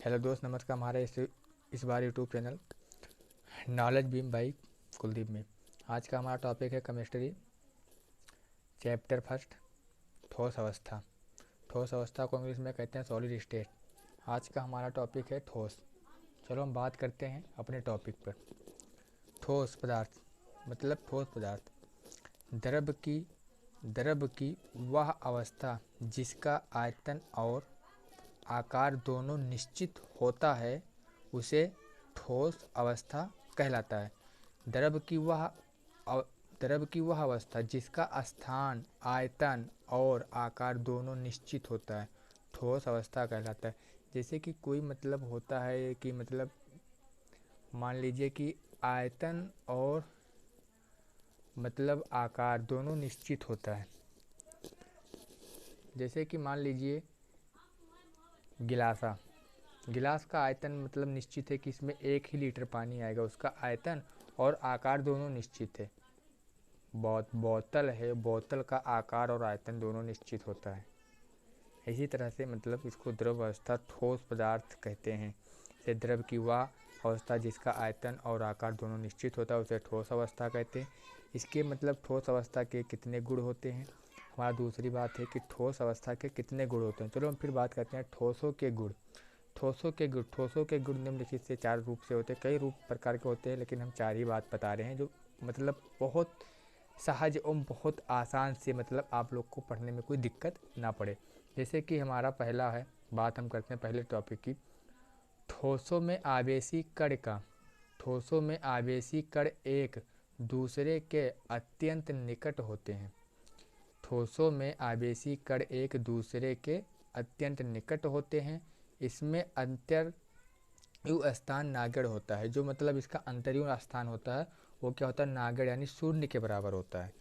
Hello दोस्त, नमस्कार। हमारे इस बार YouTube channel knowledge beam by Kuldeep में आज का हमारा टॉपिक है केमिस्ट्री चैप्टर फर्स्ट, ठोस अवस्था। ठोस अवस्था को इंग्लिश में कहते हैं सॉलिड स्टेट। आज का हमारा टॉपिक है ठोस। चलो हम बात करते हैं अपने टॉपिक पर। ठोस पदार्थ मतलब ठोस पदार्थ द्रव की वह अवस्था जिसका आयतन और आकार दोनों निश्चित होता है उसे ठोस अवस्था कहलाता है। द्रव की वह द्रव की वह अवस्था जिसका स्थान, आयतन और आकार दोनों निश्चित होता है ठोस अवस्था कहलाता है। जैसे कि कोई मतलब होता है कि मतलब मान लीजिए कि आयतन और मतलब आकार दोनों निश्चित होता है। जैसे कि मान लीजिए गिलास का आयतन मतलब निश्चित है कि इसमें 1 ही लीटर पानी आएगा, उसका आयतन और आकार दोनों निश्चित है। बोतल है, बोतल का आकार और आयतन दोनों निश्चित होता है। इसी तरह से मतलब इसको द्रव अवस्था ठोस पदार्थ कहते हैं। जैसे द्रव की वह अवस्था जिसका आयतन और आकार दोनों निश्चित होता है उसे ठोस अवस्था कहते हैं। इसके मतलब ठोस अवस्था के कितने गुण होते हैं। हमारा दूसरी बात है कि ठोस अवस्था के कितने गुण होते हैं। चलो हम फिर बात करते हैं ठोसों के गुण। ठोसों के गुण निम्नलिखित से 4 रूप से होते हैं। कई रूप प्रकार के होते हैं लेकिन हम 4 ही बात बता रहे हैं जो मतलब बहुत सहज और बहुत आसान से मतलब आप लोग को पढ़ने में कोई दिक्कत ना पड़े। जैसे कि हमारा पहला है, बात हम करते हैं पहले टॉपिक की। ठोसों में आवेशी कण एक दूसरे के अत्यंत निकट होते हैं। ठोसों में आवेशी कण एक दूसरे के अत्यंत निकट होते हैं। इसमें अंतर्यु स्थान नागड़ होता है। जो मतलब इसका अंतर्यु स्थान होता है वो क्या होता है, नागड़ यानी शून्य के बराबर होता है।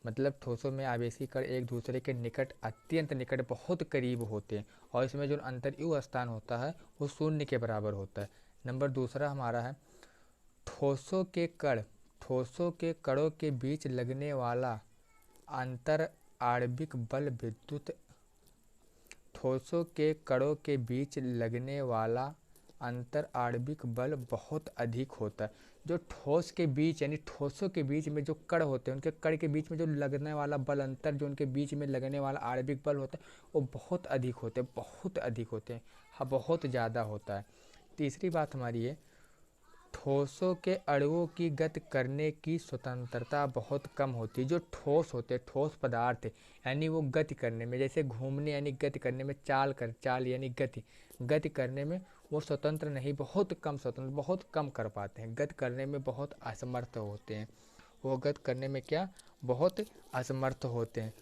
मतलब ठोसों में आवेशी कण एक दूसरे के निकट, अत्यंत निकट, बहुत करीब होते हैं और इसमें जो अंतर्यु स्थान होता है वो शून्य के बराबर होता है। नंबर दूसरा हमारा है ठोसों के कणों के बीच लगने वाला अंतर आणविक बल विद्युत ठोसों के कणों के बीच लगने वाला अंतर आणविक बल बहुत अधिक होता है। जो ठोस के बीच यानी ठोसों के बीच में जो कण होते हैं उनके कण के बीच में जो लगने वाला बल, अंतर जो उनके बीच में लगने वाला आणविक बल होता है वो बहुत अधिक होते हैं। हाँ, बहुत ज़्यादा होता है। तीसरी बात हमारी है ठोसों के अणुओं की गति करने की स्वतंत्रता बहुत कम होती है। जो ठोस होते हैं, ठोस पदार्थ यानी वो गति करने में, जैसे घूमने यानी गति करने में, चाल यानी गति करने में वो स्वतंत्र नहीं, बहुत कम कर पाते हैं। गति करने में बहुत असमर्थ होते हैं। वो गति करने में क्या, बहुत असमर्थ होते हैं।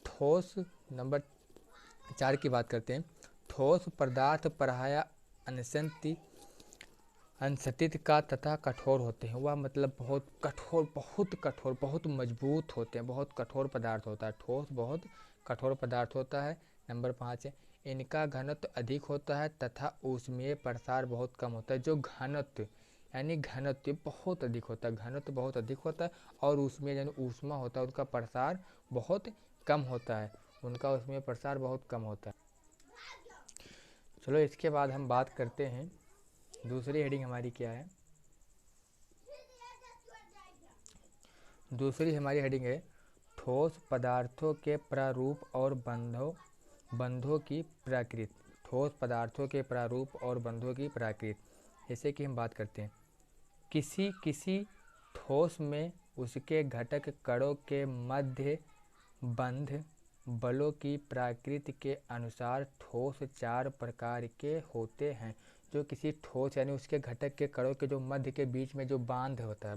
ठोस नंबर 4 की बात करते हैं। ठोस पदार्थ प्रायः अनसंतृप्त का तथा कठोर होते हैं। वह मतलब बहुत कठोर, बहुत मजबूत होते हैं, बहुत कठोर पदार्थ होता है। ठोस बहुत कठोर पदार्थ होता है। नंबर 5 है इनका घनत्व अधिक होता है तथा ऊष्मीय प्रसार बहुत कम होता है। जो घनत्व यानी घनत्व बहुत अधिक होता है और ऊष्मीय यानी ऊष्मा होता है, उसका प्रसार बहुत कम होता है, उनका ऊष्मीय प्रसार बहुत कम होता है। चलो इसके बाद हम बात करते हैं दूसरी हेडिंग हमारी क्या है। दूसरी हमारी हेडिंग है ठोस पदार्थों के प्रारूप और बंधों की प्रकृति। ठोस पदार्थों के प्रारूप और बंधों की प्रकृति। जैसे कि हम बात करते हैं किसी ठोस में उसके घटक कणों के मध्य बंध बलों की प्रकृति के अनुसार ठोस 4 प्रकार के होते हैं। जो किसी ठोस यानी उसके घटक के कणों के जो मध्य के बीच में जो बांध होता है,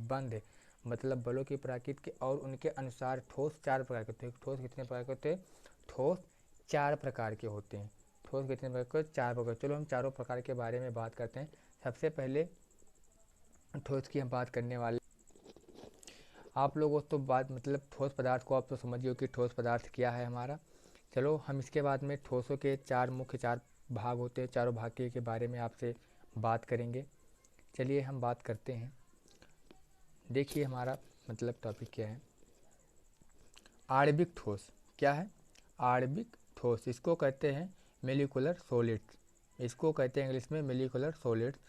बंध मतलब बलों की प्रकृति के और उनके अनुसार ठोस 4 प्रकार के होते हैं। ठोस कितने प्रकार के होते हैं? ठोस 4 प्रकार के होते हैं। ठोस कितने प्रकार के? 4 प्रकार। चलो हम चारों प्रकार के बारे में बात करते हैं। सबसे पहले ठोस की हम बात करने वाले। आप लोगों तो बात मतलब ठोस पदार्थ को आप तो समझिए कि ठोस पदार्थ क्या है हमारा। चलो हम इसके बाद में ठोसों के 4 मुख्य 4 भाग होते हैं, चारों भाग के बारे में आपसे बात करेंगे। चलिए हम बात करते हैं। देखिए हमारा मतलब टॉपिक क्या है। आणविक ठोस क्या है? आणविक ठोस इसको कहते हैं मोलिकुलर सॉलिड्स। इसको कहते हैं इंग्लिश में मोलिकुलर सॉलिड्स।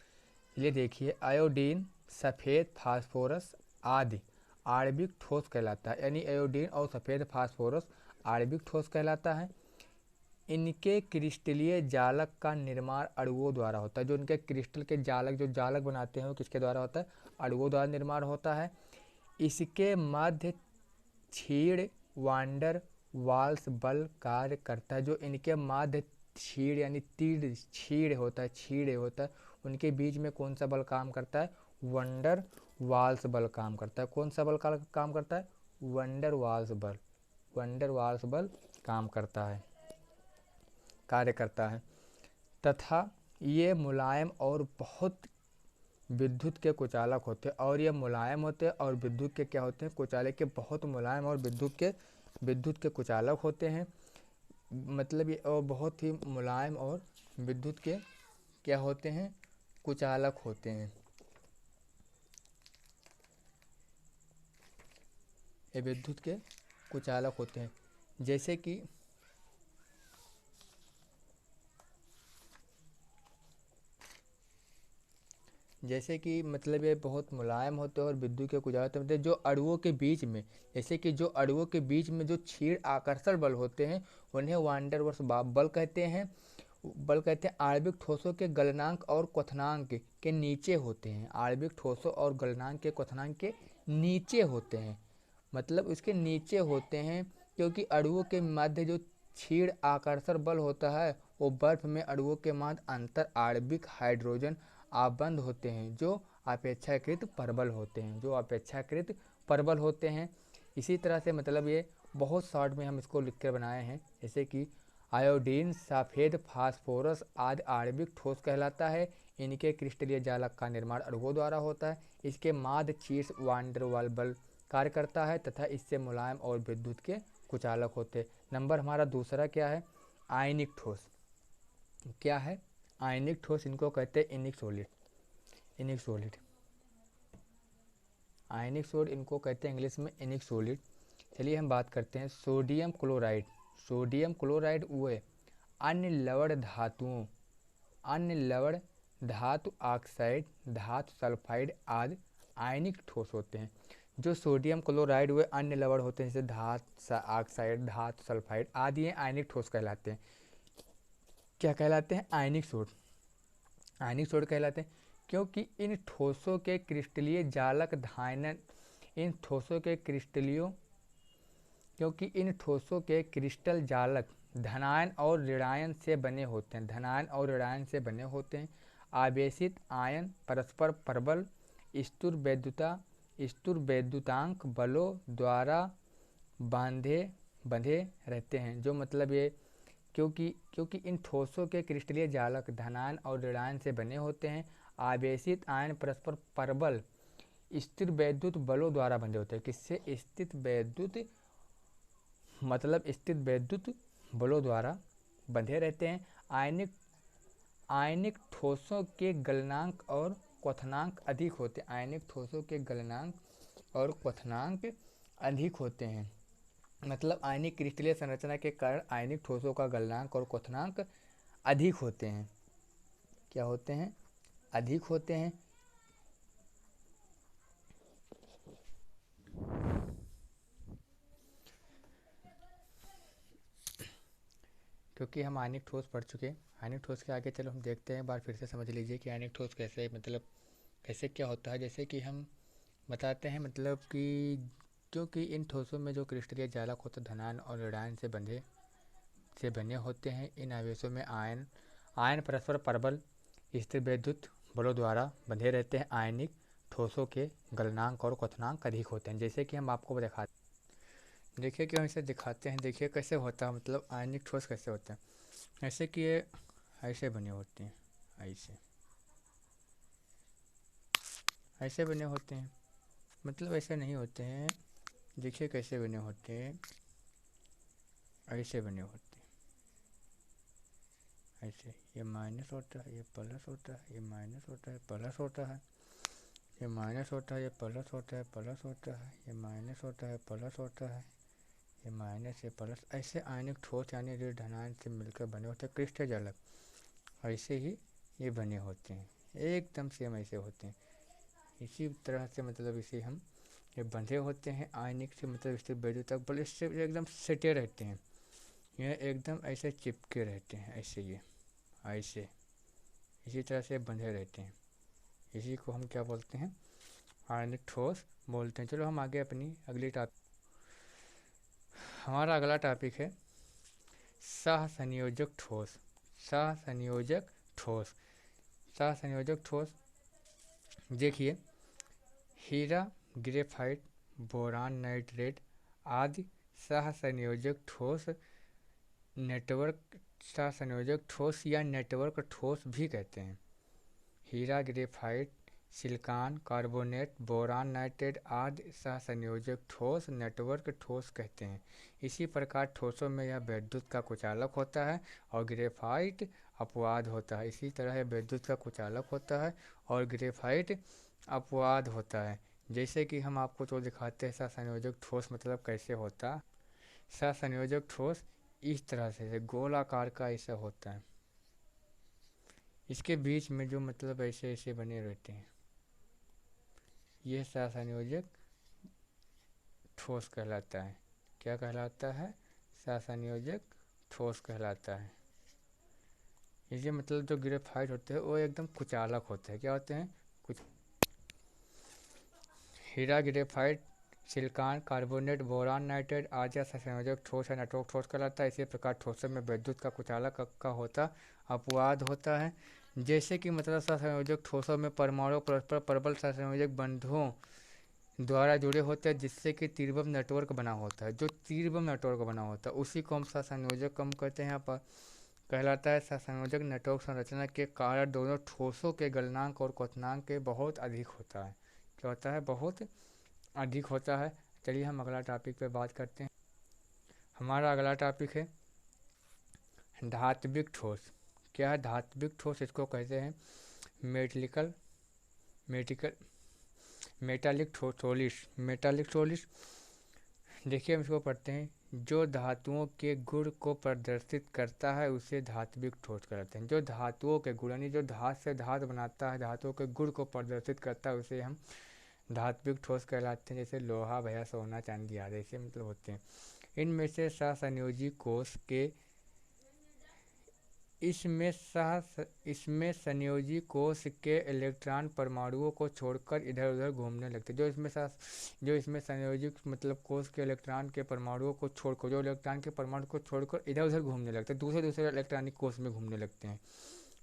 ये देखिए, आयोडीन, सफ़ेद फास्फोरस आदि आणविक ठोस कहलाता है। यानी आयोडीन और सफ़ेद फास्फोरस आणविक ठोस कहलाता है। इनके क्रिस्टलीय जालक का निर्माण अणुओं द्वारा होता है। जो इनके क्रिस्टल के जालक, जो जालक बनाते हैं, वो किसके द्वारा होता है? अणुओं द्वारा निर्माण होता है। इसके मध्य क्षीण वांडर वाल्स बल कार्य करता है। जो इनके माध्य क्षीण यानी तीर क्षीण होता है, उनके बीच में कौन सा बल काम करता है? वंडर वाल्स बल काम करता है। कौन सा बल काम करता है? वंडर वाल्स बल काम करता है, कार्य करता है। तथा ये मुलायम और बहुत विद्युत के कुचालक होते हैं। और ये मुलायम होते हैं और विद्युत के क्या होते हैं? कुचालक के। बहुत मुलायम और विद्युत के कुचालक होते हैं। मतलब ये और बहुत ही मुलायम और विद्युत के क्या होते हैं? कुचालक होते हैं। ये विद्युत के कुचालक होते हैं। जैसे कि मतलब ये बहुत मुलायम होते हैं और विद्युत के कुचालक होते हैं। जो अणुओं के बीच में, जैसे कि जो अणुओं के बीच में जो क्षीण आकर्षण बल होते हैं, उन्हें वान डेर वाल्स बल कहते हैं। आणविक ठोसों के गलनांक और क्वथनांक के नीचे होते हैं। आणविक ठोसों और गलनांक के क्वथनांक के नीचे होते हैं, मतलब उसके नीचे होते हैं, क्योंकि अणुओं के मध्य जो क्षीण आकर्षण बल होता है, वो बर्फ में अणुओं के मध्य अंतर आणविक हाइड्रोजन आबंध होते हैं, जो अपेक्षाकृत प्रबल होते हैं। इसी तरह से मतलब ये बहुत शॉर्ट में हम इसको लिख कर बनाए हैं। जैसे कि आयोडीन, सफ़ेद फास्फोरस आदि आणविक ठोस कहलाता है। इनके क्रिस्टलीय जालक का निर्माण अणुओं द्वारा होता है। इसके माध्य क्षीण वान डेर वाल्स बल कार्य करता है तथा इससे मुलायम और विद्युत के कुचालक होते हैं। नंबर हमारा दूसरा क्या है? आयनिक ठोस। क्या है? आयनिक ठोस। इनको कहते हैं इनिक सॉलिड। आयनिक सॉलिड इनको कहते हैं इंग्लिश में इनिक सॉलिड। चलिए हम बात करते हैं सोडियम क्लोराइड व अन्य लवण धातु ऑक्साइड, धातु सल्फाइड आदि आयनिक ठोस होते हैं। जो सोडियम क्लोराइड व अन्य लवण होते हैं, जैसे धातु ऑक्साइड, धातु सल्फाइड आदि, ये आयनिक ठोस कहलाते हैं। क्या कहलाते हैं? आयनिक सोड कहलाते हैं। क्योंकि इन ठोसों के क्रिस्टलीय जालक इन ठोसों के क्रिस्टल जालक धनायन और ऋणायन से बने होते हैं। आवेशित आयन परस्पर प्रबल स्थिर वैद्युतांक बलों द्वारा बंधे रहते हैं। जो मतलब ये क्योंकि इन ठोसों के क्रिस्टलीय जालक धनायन और ऋणायन से बने होते हैं। आवेशित आयन परस्पर प्रबल स्थिर वैद्युत बलों द्वारा बंधे होते हैं। किससे? स्थिर वैद्युत बलों द्वारा बंधे रहते हैं। आयनिक ठोसों के गलनांक और क्वथनांक अधिक होते हैं। मतलब आयनिक क्रिस्टलीय संरचना के कारण आयनिक ठोसों का गलनांक और क्वथनांक अधिक होते हैं। क्या होते हैं? अधिक होते हैं। क्योंकि हम आयनिक ठोस पढ़ चुके हैं। आयनिक ठोस के आगे चलो हम देखते हैं, एक बार फिर से समझ लीजिए कि आयनिक ठोस कैसे, मतलब कैसे क्या होता है। जैसे कि हम बताते हैं, मतलब कि क्योंकि इन ठोसों में जो क्रिस्टलीय जालक होते हैं, धनायन और ऋणायन से बने होते हैं। इन आवेशों में आयन परस्पर प्रबल स्थिर वैद्युत बलों द्वारा बंधे रहते हैं। आयनिक ठोसों के गलनांक और क्वथनांक अधिक होते हैं। जैसे कि हम आपको दिखाते हैं, देखिए कि हम इसे दिखाते हैं। देखिए कैसे होता है, मतलब आयनिक ठोस कैसे होता है। ऐसे कि ये ऐसे बने होते हैं, ऐसे बने होते हैं, मतलब ऐसे नहीं होते हैं। देखिए कैसे बने होते हैं, ऐसे बने होते हैं। ऐसे ये माइनस होता है, ये प्लस होता है, ये माइनस होता है, प्लस होता है, ये माइनस होता है, ये प्लस होता है, प्लस होता है, ये माइनस होता है, प्लस होता है, ये माइनस, ये प्लस। ऐसे आयनिक ठोस यानी ऋण धनायन से मिलकर बने होते हैं क्रिस्टल जालक। ऐसे ही ये बने होते हैं, एकदम सेम ऐसे होते हैं। इसी तरह से मतलब इसे हम ये बंधे होते हैं आयनिक से, मतलब इससे विद्युत तक बल इससे एकदम सटे रहते हैं, ये एकदम ऐसे चिपके रहते हैं, ऐसे ये ऐसे इसी तरह से बंधे रहते हैं। इसी को हम क्या बोलते हैं, आयनिक ठोस बोलते हैं। चलो हम आगे अपनी अगली टॉपिक, हमारा अगला टॉपिक है सहसंयोजक ठोस। सहसंयोजक ठोस, सहसंयोजक ठोस देखिए, हीरा, ग्रेफाइट, बोरान, नाइट्रेट आदि सहसंयोजक ठोस नेटवर्क, सहसंयोजक ठोस या नेटवर्क ठोस भी कहते हैं। हीरा, graphite, silicon carbonate, boron, nitrate आदि सहसंयोजक ठोस नेटवर्क ठोस कहते हैं। इसी प्रकार ठोसों में यह विद्युत का कुचालक होता है और ग्रेफाइट अपवाद होता है। इसी तरह यह विद्युत का कुचालक होता है और ग्रेफाइट अपवाद होता है। जैसे कि हम आपको तो दिखाते हैं सहसंयोजक ठोस मतलब कैसे होता। सहसंयोजक ठोस इस तरह से गोलाकार का ऐसा होता है, इसके बीच में जो मतलब ऐसे ऐसे बने रहते हैं, यह सहसंयोजक ठोस कहलाता है। क्या कहलाता है, सहसंयोजक ठोस कहलाता है। इसे मतलब जो ग्रेफाइट होते हैं वो एकदम कुचालक होते हैं। क्या होते हैं, कुछ हीरा, graphite, silicon carbonate, boron, nitrate आदि सहसंयोजक ठोस है नेटवर्क ठोस कहलाता है। इसी प्रकार ठोसों में विद्युत का कुचालक का होता अपवाद होता है। जैसे कि मतलब सहसंयोजक ठोसों में परमाणु परस्पर प्रबल सहसंयोजक बंधों द्वारा जुड़े होते हैं, जिससे कि त्रिबम नेटवर्क बना होता है। जो त्रिबम नेटवर्क बना होता है उसी को हम सहसंयोजक कम कहते हैं। यहाँ पर कहलाता है सहसंयोजक नेटवर्क संरचना के कारण दोनों ठोसों के गलनांक और क्वथनांक के बहुत अधिक होता है। क्या होता है, बहुत अधिक होता है। चलिए हम अगला टॉपिक पे बात करते हैं। हमारा अगला टॉपिक है धात्विक ठोस। क्या है धात्विक ठोस, इसको कहते हैं मेटलिकल मेटिकल मेटालिक सोलिस। मेटालिक सोलिस देखिए हम इसको पढ़ते हैं, जो धातुओं के गुण को प्रदर्शित करता है उसे धात्विक ठोस कहते हैं। जो धातुओं के गुण यानी जो धातु से धातु बनाता है, धातुओं के गुण को प्रदर्शित करता है उसे हम धात्विक ठोस कहलाते हैं। जैसे लोहा, भैया, सोना, चांदी आदि ऐसे मतलब होते हैं। इनमें से सहसंयोजी कोष के इसमें संयोजी कोष के इलेक्ट्रॉन परमाणुओं को छोड़कर इधर उधर घूमने लगते हैं। जो इसमें संयोजी मतलब कोष के इलेक्ट्रॉन के परमाणुओं को छोड़कर, जो इलेक्ट्रॉन के परमाणु को छोड़कर इधर उधर घूमने लगते हैं, दूसरे दूसरे इलेक्ट्रॉनिक कोष में घूमने लगते हैं,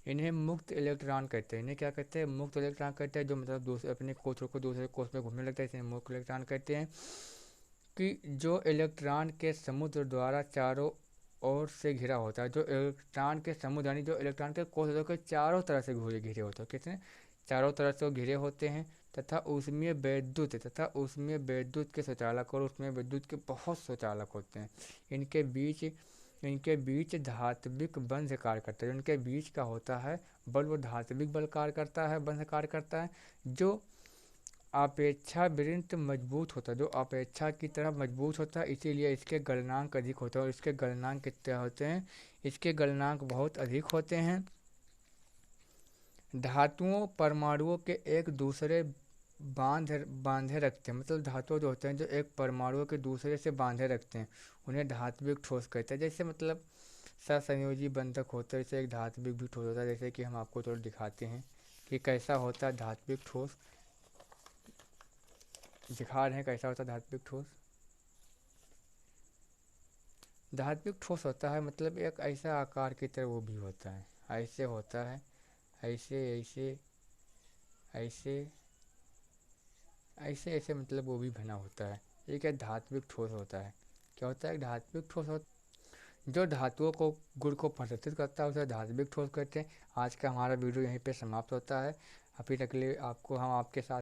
इन्हें मुक्त इलेक्ट्रॉन कहते हैं। इन्हें क्या कहते हैं, मुक्त इलेक्ट्रॉन कहते हैं। जो मतलब दूसरे अपने कोष को दूसरे कोष में घूमने लगता है, इसे मुक्त इलेक्ट्रॉन कहते हैं। कि जो इलेक्ट्रॉन के समुद्र द्वारा चारों ओर से घिरा होता है, जो इलेक्ट्रॉन के समुद्र यानी जो इलेक्ट्रॉन के कोष के चारों तरह से घिरे होते हैं, कितने चारों तरफ से घिरे होते हैं, तथा उसमें विद्युत के सुचालक और उसमें विद्युत के बहुत सुचालक होते हैं। इनके बीच धात्विक बंध कार्य करता है। इनके बीच का होता है बल, वो धात्विक बल कार्य करता है, बंध कार्य करता है, जो अपेक्षाकृत मजबूत होता है, जो अपेक्षा की तरह मजबूत होता है। इसीलिए इसके गलनांक अधिक होते हैं। और इसके गलनांक कितने होते हैं, इसके गलनांक बहुत अधिक होते हैं। धातुओं परमाणुओं के एक दूसरे बांधे रखते हैं, मतलब धातु जो होते हैं जो एक परमाणुओं के दूसरे से बांधे रखते हैं, उन्हें धात्विक ठोस कहते हैं। जैसे मतलब सहसंयोजी बंधक होता है, जैसे एक धात्विक भी ठोस होता है। जैसे कि हम आपको थोड़ा दिखाते हैं कि कैसा होता है धात्विक ठोस, दिखा रहे हैं कैसा होता है धात्विक ठोस। धात्विक ठोस होता है मतलब एक ऐसा आकार की तरह वो भी होता है, ऐसे होता है, ऐसे ऐसे ऐसे ऐसे ऐसे मतलब वो भी बना होता है। एक है धात्विक ठोस होता है। क्या होता है, धात्विक ठोस जो धातुओं को गुण को प्रदर्शित करता है उसे धात्विक ठोस कहते हैं। आज का हमारा वीडियो यहीं पे समाप्त होता है। अभी तक के लिए आपको हम आपके साथ